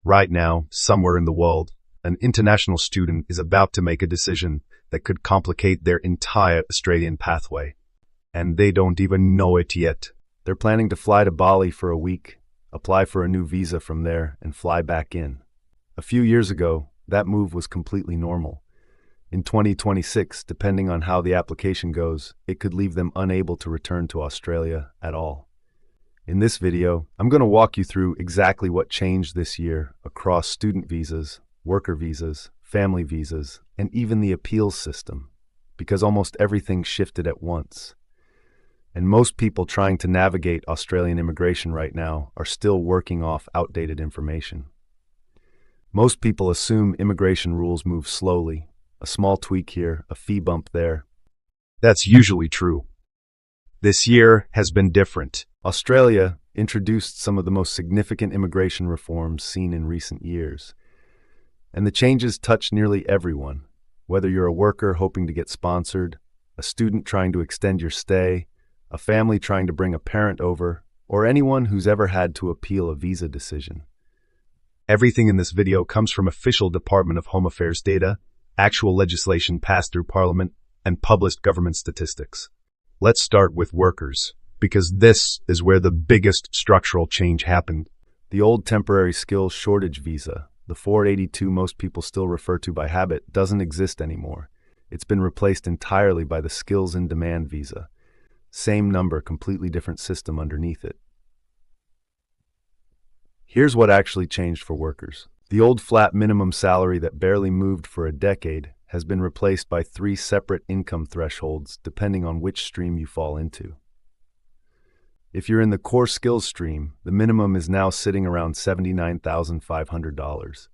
Right now, somewhere in the world, an international student is about to make a decision that could complicate their entire Australian pathway. And they don't even know it yet. They're planning to fly to Bali for a week, apply for a new visa from there, and fly back in. A few years ago, that move was completely normal. In 2026, depending on how the application goes, it could leave them unable to return to Australia at all. In this video, I'm going to walk you through exactly what changed this year across student visas, worker visas, family visas, and even the appeals system, because almost everything shifted at once. And most people trying to navigate Australian immigration right now are still working off outdated information. Most people assume immigration rules move slowly, a small tweak here, a fee bump there. That's usually true. This year has been different. Australia introduced some of the most significant immigration reforms seen in recent years. And the changes touch nearly everyone, whether you're a worker hoping to get sponsored, a student trying to extend your stay, a family trying to bring a parent over, or anyone who's ever had to appeal a visa decision. Everything in this video comes from official Department of Home Affairs data, actual legislation passed through Parliament, and published government statistics. Let's start with workers, because this is where the biggest structural change happened. The old temporary skills shortage visa, the 482 most people still refer to by habit, doesn't exist anymore. It's been replaced entirely by the skills in demand visa. Same number, completely different system underneath it. Here's what actually changed for workers. The old flat minimum salary that barely moved for a decade has been replaced by 3 separate income thresholds depending on which stream you fall into. If you're in the core skills stream, the minimum is now sitting around $79,500.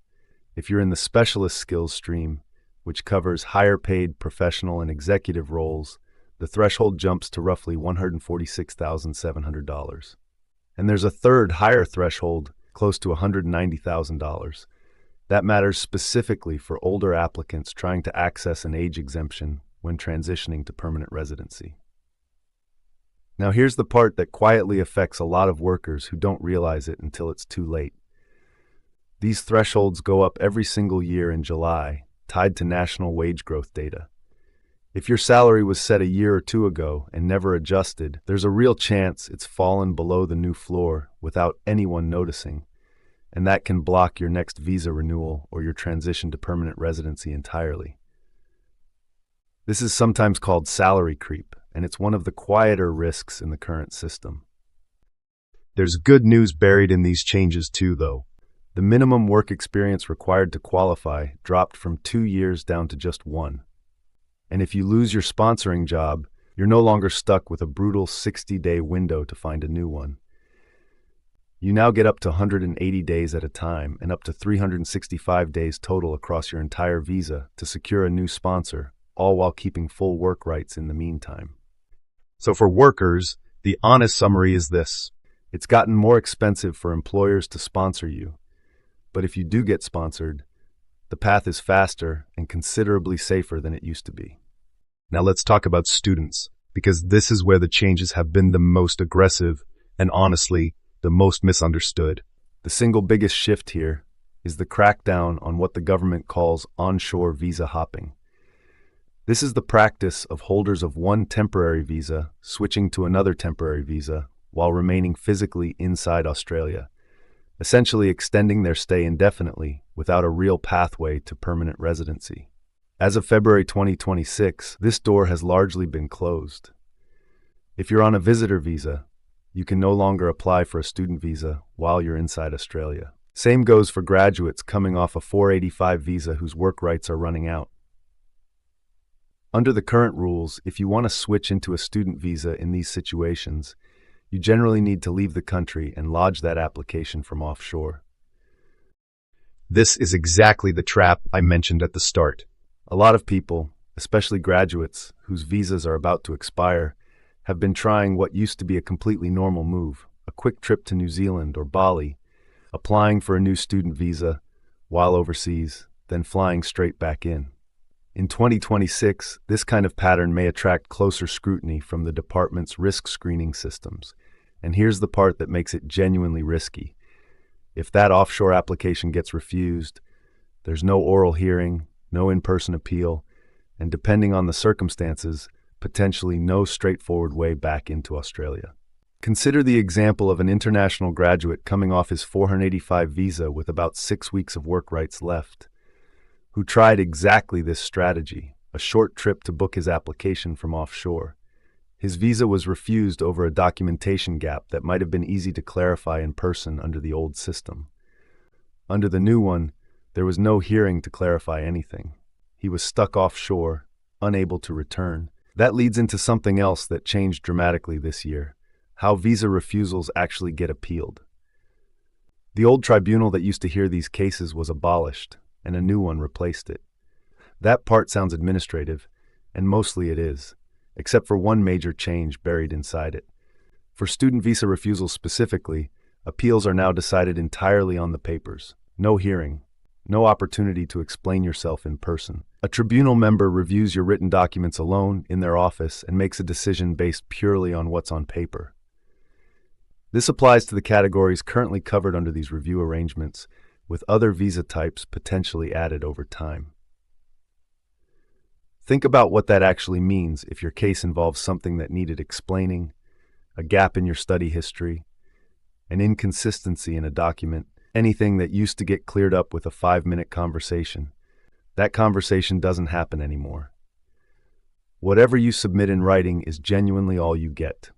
If you're in the specialist skills stream, which covers higher paid professional and executive roles, the threshold jumps to roughly $146,700. And there's a third higher threshold, close to $190,000. That matters specifically for older applicants trying to access an age exemption when transitioning to permanent residency. Now here's the part that quietly affects a lot of workers who don't realize it until it's too late. These thresholds go up every single year in July, tied to national wage growth data. If your salary was set a year or two ago and never adjusted, there's a real chance it's fallen below the new floor without anyone noticing, and that can block your next visa renewal or your transition to permanent residency entirely. This is sometimes called salary creep, and it's one of the quieter risks in the current system. There's good news buried in these changes too, though. The minimum work experience required to qualify dropped from 2 years down to just 1. And if you lose your sponsoring job, you're no longer stuck with a brutal 60-day window to find a new one. You now get up to 180 days at a time and up to 365 days total across your entire visa to secure a new sponsor, all while keeping full work rights in the meantime. So for workers, the honest summary is this. It's gotten more expensive for employers to sponsor you. But if you do get sponsored, the path is faster and considerably safer than it used to be. Now let's talk about students, because this is where the changes have been the most aggressive and honestly, the most misunderstood. The single biggest shift here is the crackdown on what the government calls onshore visa hopping. This is the practice of holders of one temporary visa switching to another temporary visa while remaining physically inside Australia, essentially extending their stay indefinitely without a real pathway to permanent residency. As of February 2026, this door has largely been closed. If you're on a visitor visa, you can no longer apply for a student visa while you're inside Australia. Same goes for graduates coming off a 485 visa whose work rights are running out. Under the current rules, if you want to switch into a student visa in these situations, you generally need to leave the country and lodge that application from offshore. This is exactly the trap I mentioned at the start. A lot of people, especially graduates whose visas are about to expire, have been trying what used to be a completely normal move, a quick trip to New Zealand or Bali, applying for a new student visa while overseas, then flying straight back in. In 2026, this kind of pattern may attract closer scrutiny from the department's risk screening systems. And here's the part that makes it genuinely risky. If that offshore application gets refused, there's no oral hearing, no in-person appeal, and depending on the circumstances, potentially no straightforward way back into Australia. Consider the example of an international graduate coming off his 485 visa with about 6 weeks of work rights left, who tried exactly this strategy, a short trip to book his application from offshore. His visa was refused over a documentation gap that might have been easy to clarify in person under the old system. Under the new one, there was no hearing to clarify anything. He was stuck offshore, unable to return. That leads into something else that changed dramatically this year: how visa refusals actually get appealed. The old tribunal that used to hear these cases was abolished, and a new one replaced it. That part sounds administrative, and mostly it is, except for one major change buried inside it. For student visa refusals specifically, appeals are now decided entirely on the papers. No hearing, no opportunity to explain yourself in person. A tribunal member reviews your written documents alone in their office and makes a decision based purely on what's on paper. This applies to the categories currently covered under these review arrangements, with other visa types potentially added over time. Think about what that actually means if your case involves something that needed explaining, a gap in your study history, an inconsistency in a document, anything that used to get cleared up with a 5-minute conversation. That conversation doesn't happen anymore. Whatever you submit in writing is genuinely all you get.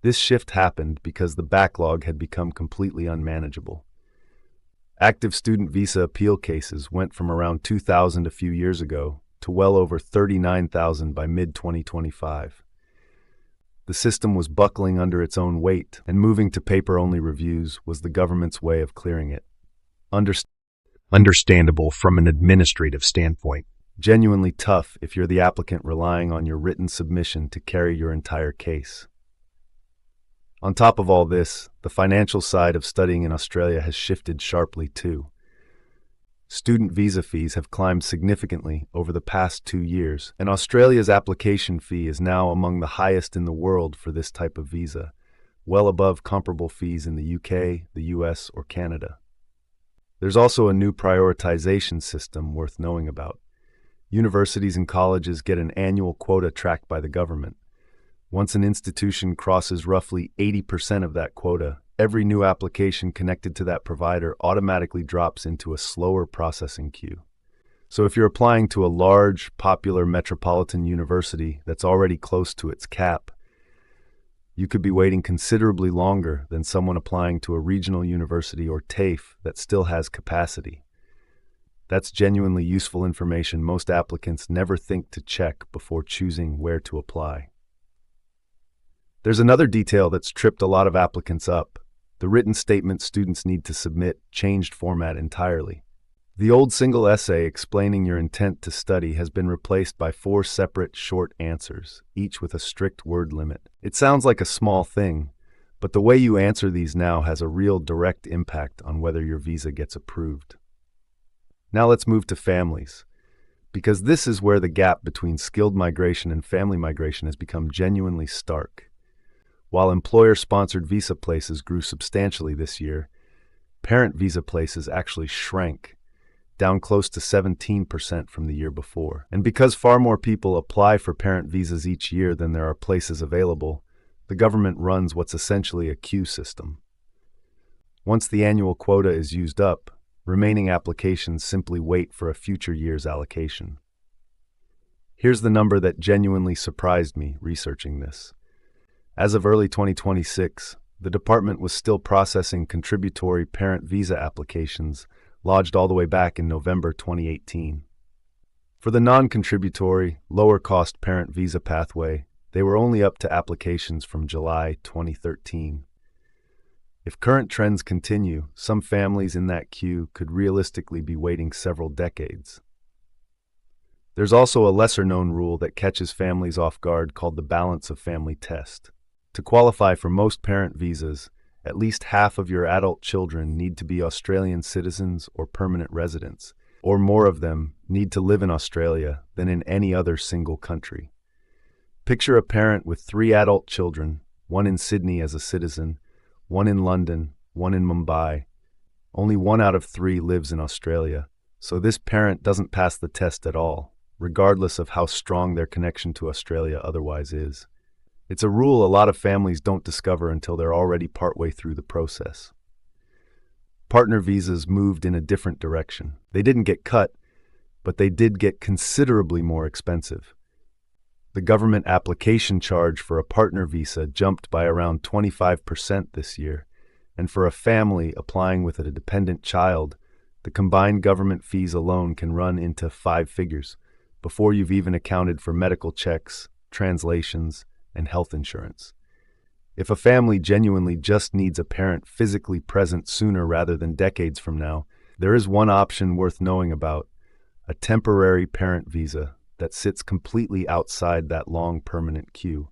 This shift happened because the backlog had become completely unmanageable. Active student visa appeal cases went from around 2,000 a few years ago to well over 39,000 by mid-2025. The system was buckling under its own weight, and moving to paper-only reviews was the government's way of clearing it. Understandable from an administrative standpoint. Genuinely tough if you're the applicant relying on your written submission to carry your entire case. On top of all this, the financial side of studying in Australia has shifted sharply too. Student visa fees have climbed significantly over the past 2 years, and Australia's application fee is now among the highest in the world for this type of visa, well above comparable fees in the UK, the US, or Canada. There's also a new prioritization system worth knowing about. Universities and colleges get an annual quota tracked by the government. Once an institution crosses roughly 80% of that quota, every new application connected to that provider automatically drops into a slower processing queue. So if you're applying to a large, popular metropolitan university that's already close to its cap, you could be waiting considerably longer than someone applying to a regional university or TAFE that still has capacity. That's genuinely useful information most applicants never think to check before choosing where to apply. There's another detail that's tripped a lot of applicants up. The written statement students need to submit changed format entirely. The old single essay explaining your intent to study has been replaced by 4 separate short answers, each with a strict word limit. It sounds like a small thing, but the way you answer these now has a real direct impact on whether your visa gets approved. Now let's move to families, because this is where the gap between skilled migration and family migration has become genuinely stark. While employer-sponsored visa places grew substantially this year, parent visa places actually shrank, down close to 17% from the year before. And because far more people apply for parent visas each year than there are places available, the government runs what's essentially a queue system. Once the annual quota is used up, remaining applications simply wait for a future year's allocation. Here's the number that genuinely surprised me researching this. As of early 2026, the department was still processing contributory parent visa applications lodged all the way back in November 2018. For the non-contributory, lower-cost parent visa pathway, they were only up to applications from July 2013. If current trends continue, some families in that queue could realistically be waiting several decades. There's also a lesser-known rule that catches families off guard called the balance of family test. To qualify for most parent visas, at least half of your adult children need to be Australian citizens or permanent residents, or more of them need to live in Australia than in any other single country. Picture a parent with 3 adult children, one in Sydney as a citizen, one in London, one in Mumbai, Only 1 out of 3 lives in Australia, so this parent doesn't pass the test at all, regardless of how strong their connection to Australia otherwise is. It's a rule a lot of families don't discover until they're already partway through the process. Partner visas moved in a different direction. They didn't get cut, but they did get considerably more expensive. The government application charge for a partner visa jumped by around 25% this year, and for a family applying with a dependent child, the combined government fees alone can run into 5 figures before you've even accounted for medical checks, translations, and health insurance. If a family genuinely just needs a parent physically present sooner rather than decades from now, there is one option worth knowing about: a temporary parent visa that sits completely outside that long permanent queue.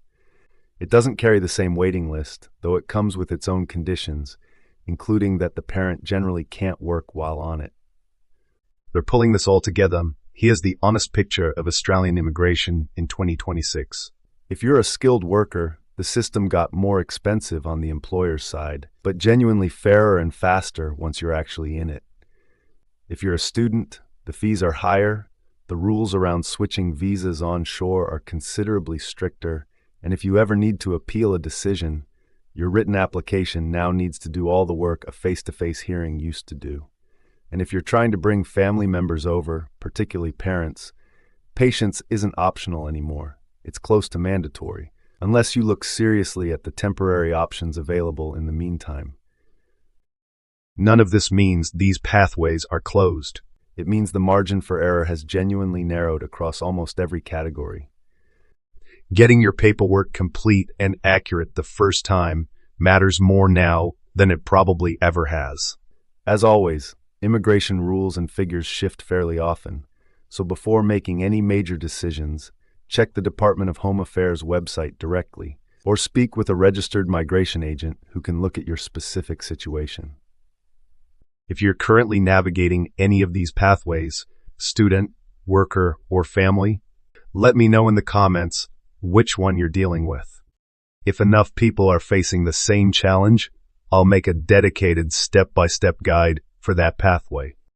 It doesn't carry the same waiting list, though it comes with its own conditions, including that the parent generally can't work while on it. They're pulling this all together. Here's the honest picture of Australian immigration in 2026. If you're a skilled worker, the system got more expensive on the employer's side, but genuinely fairer and faster once you're actually in it. If you're a student, the fees are higher, the rules around switching visas onshore are considerably stricter, and if you ever need to appeal a decision, your written application now needs to do all the work a face-to-face hearing used to do. And if you're trying to bring family members over, particularly parents, patience isn't optional anymore. It's close to mandatory, unless you look seriously at the temporary options available in the meantime. None of this means these pathways are closed. It means the margin for error has genuinely narrowed across almost every category. Getting your paperwork complete and accurate the first time matters more now than it probably ever has. As always, immigration rules and figures shift fairly often, so before making any major decisions, check the Department of Home Affairs website directly, or speak with a registered migration agent who can look at your specific situation. If you're currently navigating any of these pathways, student, worker, or family, let me know in the comments which one you're dealing with. If enough people are facing the same challenge, I'll make a dedicated step-by-step guide for that pathway.